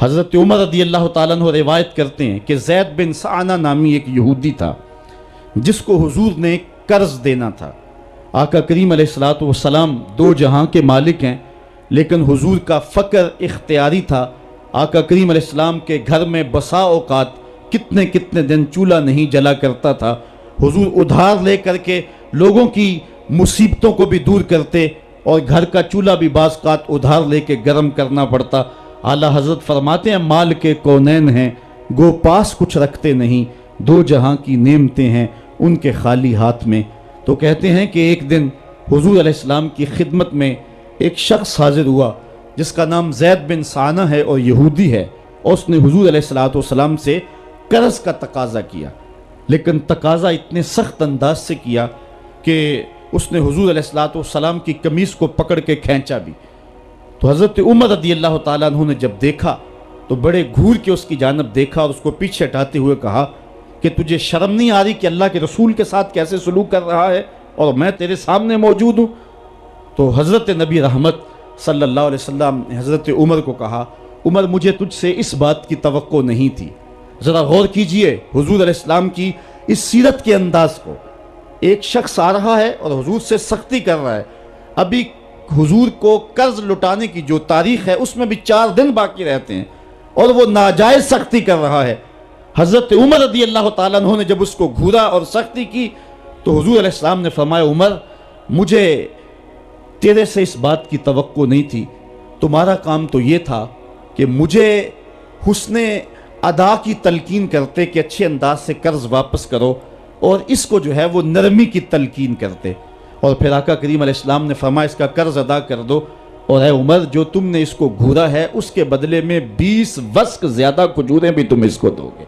حضرت عمر رضی اللہ تعالیٰ عنہ روایت کرتے ہیں کہ زید بن سعانہ نامی ایک یہودی تھا جس کو حضور نے قرض دینا تھا۔ آقا کریم علیہ الصلوۃ والسلام دو جہاں کے مالک ہیں، لیکن حضور کا فقر اختیاری تھا۔ آقا کریم علیہ السلام کے گھر میں بسا اوقات کتنے دن چولہا نہیں جلا کرتا تھا۔ حضور ادھار لے کر کے لوگوں کی مصیبتوں کو بھی دور کرتے، اور گھر کا چولہا بھی بعض اوقات ادھار لے کے گرم کرنا پڑتا۔ اعلیٰ حضرت فرماتے ہیں مال کے کونین ہیں گو پاس کچھ رکھتے نہیں، دو جہاں کی نعمتیں ہیں ان کے خالی ہاتھ میں۔ تو کہتے ہیں کہ ایک دن حضور علیہ السلام کی خدمت میں ایک شخص حاضر ہوا جس کا نام زید بن سعانہ ہے اور یہودی ہے، اور اس نے حضور علیہ السلام سے قرض کا تقاضا کیا، لیکن تقاضا اتنے سخت انداز سے کیا کہ اس نے حضور علیہ السلام کی قمیص کو پکڑ کے کھینچا بھی۔ تو حضرت عمر رضی اللہ تعالیٰ عنہ نے جب دیکھا تو بڑے گھور کے اس کی جانب دیکھا اور اس کو پیچھے ہٹاتے ہوئے کہا کہ تجھے شرم نہیں آ رہی کہ اللہ کے رسول کے ساتھ کیسے سلوک کر رہا ہے اور میں تیرے سامنے موجود ہوں؟ تو حضرت نبی رحمت صلی اللہ علیہ وسلم نے حضرت عمر کو کہا عمر مجھے تجھ سے اس بات کی توقع نہیں تھی۔ ذرا غور کیجئے حضور علیہ السلام کی اس سیرت کے انداز کو۔ ایک شخص آ رہا ہے اور حضور سے سختی کر رہا ہے، ابھی حضور کو قرض لٹانے کی جو تاریخ ہے اس میں بھی 4 دن باقی رہتے ہیں اور وہ ناجائز سختی کر رہا ہے۔ حضرت عمر رضی اللہ تعالیٰ عنہ نے جب اس کو گھورا اور سختی کی تو حضور علیہ السلام نے فرمایا عمر مجھے تیرے سے اس بات کی توقع نہیں تھی، تمہارا کام تو یہ تھا کہ مجھے حسن ادا کی تلقین کرتے کہ اچھے انداز سے قرض واپس کرو، اور اس کو جو ہے وہ نرمی کی تلقین کرتے، اور پھر آقا کریم علیہ السلام نے فرمایا اس کا قرض ادا کر دو، اور اے عمر جو تم نے اس کو گھورا ہے اس کے بدلے میں 20 وسق زیادہ کھجوریں بھی تم اس کو دو گے۔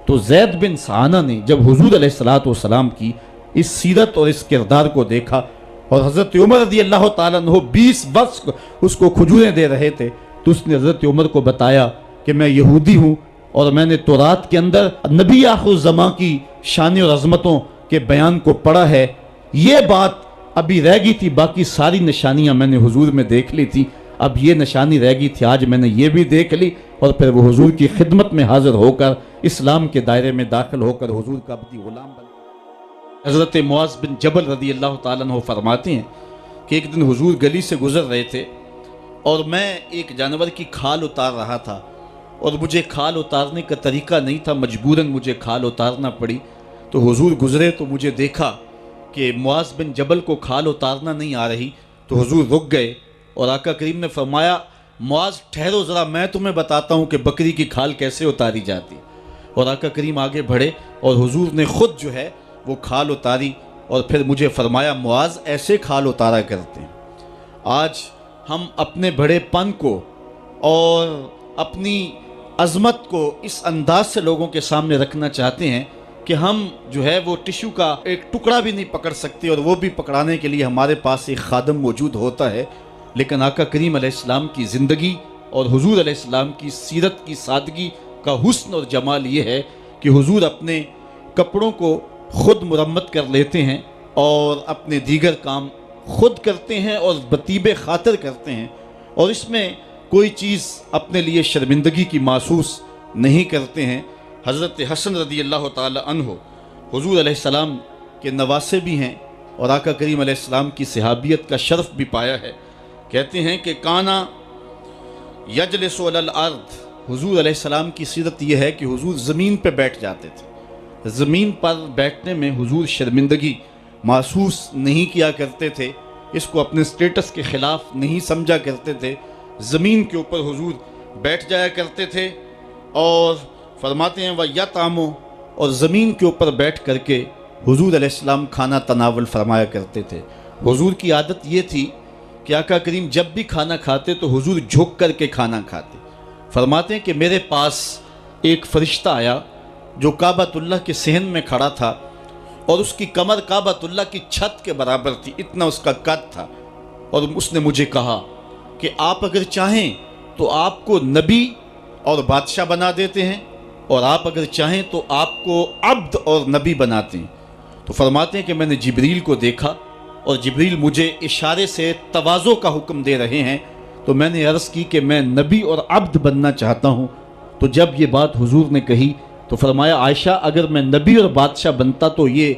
تو زید بن سعانہ نے جب حضور علیہ السلام کی اس سیرت اور اس کردار کو دیکھا، اور حضرت عمر رضی اللہ تعالیٰ عنہ 20 وسق اس کو کھجوریں دے رہے تھے، تو اس نے حضرت عمر کو بتایا کہ میں یہودی ہوں اور میں نے تورات کے اندر نبی آخر الزماں کی شان اور عظمتوں کے بیان کو پڑھا ہے، یہ بات ابھی رہ گئی تھی، باقی ساری نشانیاں میں نے حضور میں دیکھ لی تھی، اب یہ نشانی رہ گئی تھی، آج میں نے یہ بھی دیکھ لی، اور پھر وہ حضور کی خدمت میں حاضر ہو کر اسلام کے دائرے میں داخل ہو کر حضور کا عبدی غلام بن۔ حضرت معاذ بن جبل رضی اللہ تعالیٰ عنہ فرماتے ہیں کہ ایک دن حضور گلی سے گزر رہے تھے اور میں ایک جانور کی کھال اتار رہا تھا، اور مجھے کھال اتارنے کا طریقہ نہیں تھا، مجبوراً مجھے کھال اتارنا پڑی۔ تو حضور گزرے تو مجھے دیکھا کہ معاذ بن جبل کو کھال اتارنا نہیں آ رہی، تو حضور رک گئے اور آقا کریم نے فرمایا معاذ ٹھہرو ذرا میں تمہیں بتاتا ہوں کہ بکری کی کھال کیسے اتاری جاتی، اور آقا کریم آگے بڑھے اور حضور نے خود جو ہے وہ کھال اتاری، اور پھر مجھے فرمایا معاذ ایسے کھال اتارا کرتے ہیں۔ آج ہم اپنے بڑے پن کو اور اپنی عظمت کو اس انداز سے لوگوں کے سامنے رکھنا چاہتے ہیں کہ ہم جو ہے وہ ٹشو کا ایک ٹکڑا بھی نہیں پکڑ سکتے، اور وہ بھی پکڑانے کے لیے ہمارے پاس ایک خادم موجود ہوتا ہے، لیکن آقا کریم علیہ السلام کی زندگی اور حضور علیہ السلام کی سیرت کی سادگی کا حسن اور جمال یہ ہے کہ حضور اپنے کپڑوں کو خود مرمت کر لیتے ہیں اور اپنے دیگر کام خود کرتے ہیں اور بطیب خاطر کرتے ہیں، اور اس میں کوئی چیز اپنے لیے شرمندگی کی محسوس نہیں کرتے ہیں۔ حضرت حسن رضی اللہ تعالی عنہ حضور علیہ السلام کے نواسے بھی ہیں اور آقا کریم علیہ السلام کی صحابیت کا شرف بھی پایا ہے۔ کہتے ہیں کہ کانا یجلس علی الارض، حضور علیہ السلام کی سیرت یہ ہے کہ حضور زمین پہ بیٹھ جاتے تھے، زمین پر بیٹھنے میں حضور شرمندگی محسوس نہیں کیا کرتے تھے، اس کو اپنے سٹیٹس کے خلاف نہیں سمجھا کرتے تھے، زمین کے اوپر حضور بیٹھ جایا کرتے تھے، اور فرماتے ہیں وَيَطْعَمُ، اور زمین کے اوپر بیٹھ کر کے حضور علیہ السلام کھانا تناول فرمایا کرتے تھے۔ حضور کی عادت یہ تھی کہ آقا کریم جب بھی کھانا کھاتے تو حضور جھک کر کے کھانا کھاتے۔ فرماتے ہیں کہ میرے پاس ایک فرشتہ آیا جو کعبۃ اللہ کے صحن میں کھڑا تھا، اور اس کی کمر کعبۃ اللہ کی چھت کے برابر تھی، اتنا اس کا قد تھا، اور اس نے مجھے کہا کہ آپ اگر چاہیں تو آپ کو نبی اور بادشاہ بنا دیتے ہیں، اور آپ اگر چاہیں تو آپ کو عبد اور نبی بناتے ہیں۔ تو فرماتے ہیں کہ میں نے جبریل کو دیکھا، اور جبریل مجھے اشارے سے تواضع کا حکم دے رہے ہیں، تو میں نے عرض کی کہ میں نبی اور عبد بننا چاہتا ہوں۔ تو جب یہ بات حضور نے کہی تو فرمایا عائشہ اگر میں نبی اور بادشاہ بنتا تو یہ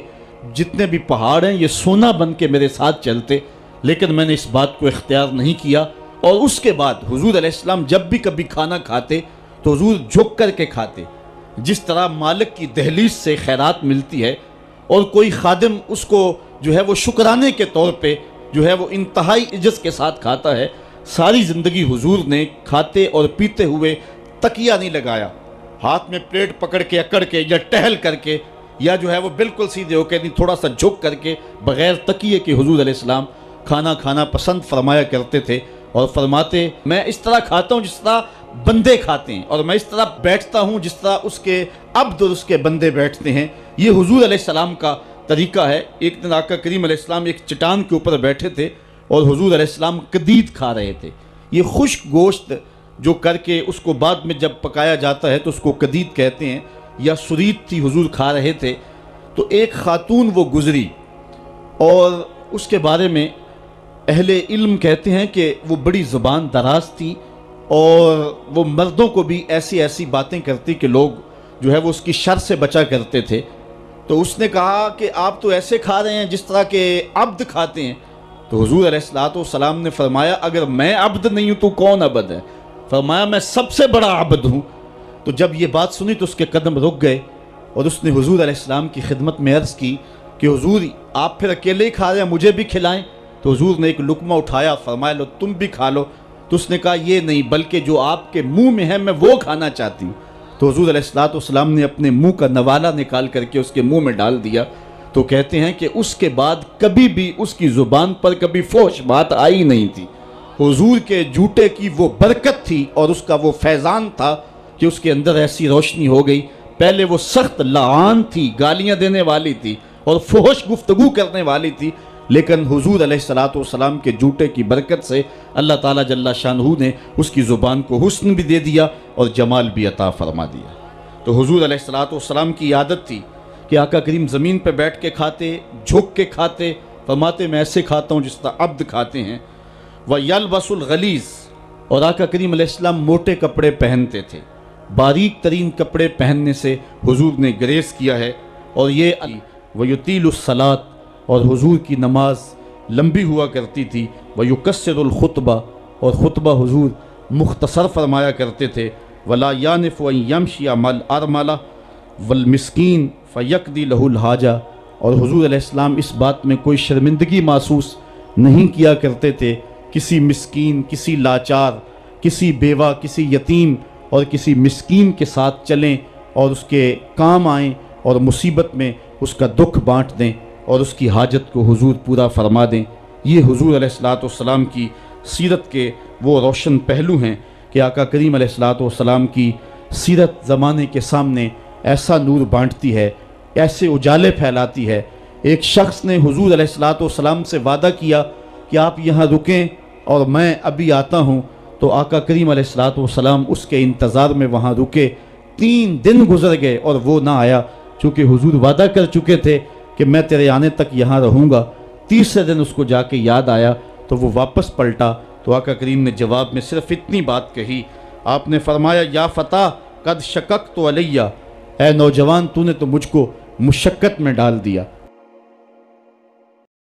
جتنے بھی پہاڑ ہیں یہ سونا بن کے میرے ساتھ چلتے، لیکن میں نے اس بات کو اختیار نہیں کیا۔ اور اس کے بعد حضور علیہ السلام جب بھی کبھی کھانا کھاتے تو حضور جھک کر کے کھاتے، جس طرح مالک کی دہلیز سے خیرات ملتی ہے اور کوئی خادم اس کو جو ہے وہ شکرانے کے طور پہ جو ہے وہ انتہائی عجز کے ساتھ کھاتا ہے، ساری زندگی حضور نے کھاتے اور پیتے ہوئے تکیہ نہیں لگایا، ہاتھ میں پلیٹ پکڑ کے اکڑ کے یا ٹہل کر کے یا جو ہے وہ بالکل سیدھے ہو کے نہیں، تھوڑا سا جھک کر کے بغیر تکیے کے حضور علیہ السلام کھانا کھانا پسند فرمایا کرتے تھے، اور فرماتے میں اس طرح کھاتا ہوں جس طرح بندے کھاتے ہیں، اور میں اس طرح بیٹھتا ہوں جس طرح اس کے عبد اور اس کے بندے بیٹھتے ہیں۔ یہ حضور علیہ السلام کا طریقہ ہے۔ ایک دن آقا کریم علیہ السلام ایک چٹان کے اوپر بیٹھے تھے اور حضور علیہ السلام قدید کھا رہے تھے۔ یہ خشک گوشت جو کر کے اس کو بعد میں جب پکایا جاتا ہے تو اس کو قدید کہتے ہیں، یا سرید تھی، حضور کھا رہے تھے۔ تو ایک خاتون وہ گزری اور اس کے بارے میں اہل علم کہتے ہیں کہ وہ بڑی زبان دراز تھی اور وہ مردوں کو بھی ایسی ایسی باتیں کرتی کہ لوگ جو ہے وہ اس کی شر سے بچا کرتے تھے۔ تو اس نے کہا کہ آپ تو ایسے کھا رہے ہیں جس طرح کہ عبد کھاتے ہیں۔ تو حضور علیہ السلام نے فرمایا اگر میں عبد نہیں ہوں تو کون عبد ہے؟ فرمایا میں سب سے بڑا عبد ہوں۔ تو جب یہ بات سنی تو اس کے قدم رک گئے اور اس نے حضور علیہ السلام کی خدمت میں عرض کی کہ حضور آپ پھر اکیلے ہی کھا رہے ہیں، مجھے بھی کھلائیں۔ تو حضور نے ایک لقمہ اٹھایا، فرمایا لو تم بھی کھا لو۔ تو اس نے کہا یہ نہیں، بلکہ جو آپ کے منہ میں ہے میں وہ کھانا چاہتی ہوں۔ تو حضور علیہ السلام نے اپنے منہ کا نوالا نکال کر کے اس کے منہ میں ڈال دیا۔ تو کہتے ہیں کہ اس کے بعد کبھی بھی اس کی زبان پر کبھی فحش بات آئی نہیں تھی۔ حضور کے جوتے کی وہ برکت تھی اور اس کا وہ فیضان تھا کہ اس کے اندر ایسی روشنی ہو گئی۔ پہلے وہ سخت لعان تھی، گالیاں دینے والی تھی اور فحش گفتگو کرنے والی تھی، لیکن حضور علیہ السلام کے جوتے کی برکت سے اللہ تعالیٰ جل شانہ نے اس کی زبان کو حسن بھی دے دیا اور جمال بھی عطا فرما دیا۔ تو حضور علیہ السلام کی عادت تھی کہ آقا کریم زمین پہ بیٹھ کے کھاتے، جھک کے کھاتے، فرماتے میں ایسے کھاتا ہوں جس طرح عبد کھاتے ہیں۔ وَيَلْبَسُ الْغَلِيظ، اور آقا کریم علیہ السلام موٹے کپڑے پہنتے تھے، باریک ترین کپڑے پہننے سے حضور نے گریز کیا ہے۔ اور یہ وَيُطِيلُ الصَّلَاةَ، اور حضور کی نماز لمبی ہوا کرتی تھی۔ وَيُكَسِّرُ الْخُطْبَةَ، اور خطبہ حضور مختصر فرمایا کرتے تھے۔ وَلَا يَعْنِفُ أَن يَمْشِيَ مَعَ الْأَرْمَلَةِ وَالْمِسْكِينِ فَيَقْضِي لَهُ الْحَاجَةَ، اور حضور علیہ السلام اس بات میں کوئی شرمندگی محسوس نہیں کیا کرتے تھے کسی مسکین، کسی لاچار، کسی بیوہ، کسی یتیم اور کسی مسکین کے ساتھ چلیں اور اس کے کام آئیں اور مصیبت میں اس کا دکھ بانٹ دیں اور اس کی حاجت کو حضور پورا فرما دیں۔ یہ حضور علیہ السلام کی سیرت کے وہ روشن پہلو ہیں کہ آقا کریم علیہ السلام کی سیرت زمانے کے سامنے ایسا نور بانٹتی ہے، ایسے اجالے پھیلاتی ہے۔ ایک شخص نے حضور علیہ السلام سے وعدہ کیا کہ آپ یہاں رکیں اور میں ابھی آتا ہوں، تو آقا کریم علیہ السلام اس کے انتظار میں وہاں رکے۔ 3 دن گزر گئے اور وہ نہ آیا، چونکہ حضور وعدہ کر چکے تھے کہ میں تیرے آنے تک یہاں رہوں گا۔ تیسرے دن اس کو جا کے یاد آیا تو وہ واپس پلٹا، تو آقا کریم نے جواب میں صرف اتنی بات کہی، آپ نے فرمایا یا فتیٰ قد شککت علیہ، اے نوجوان تو نے تو مجھ کو مشقت میں ڈال دیا۔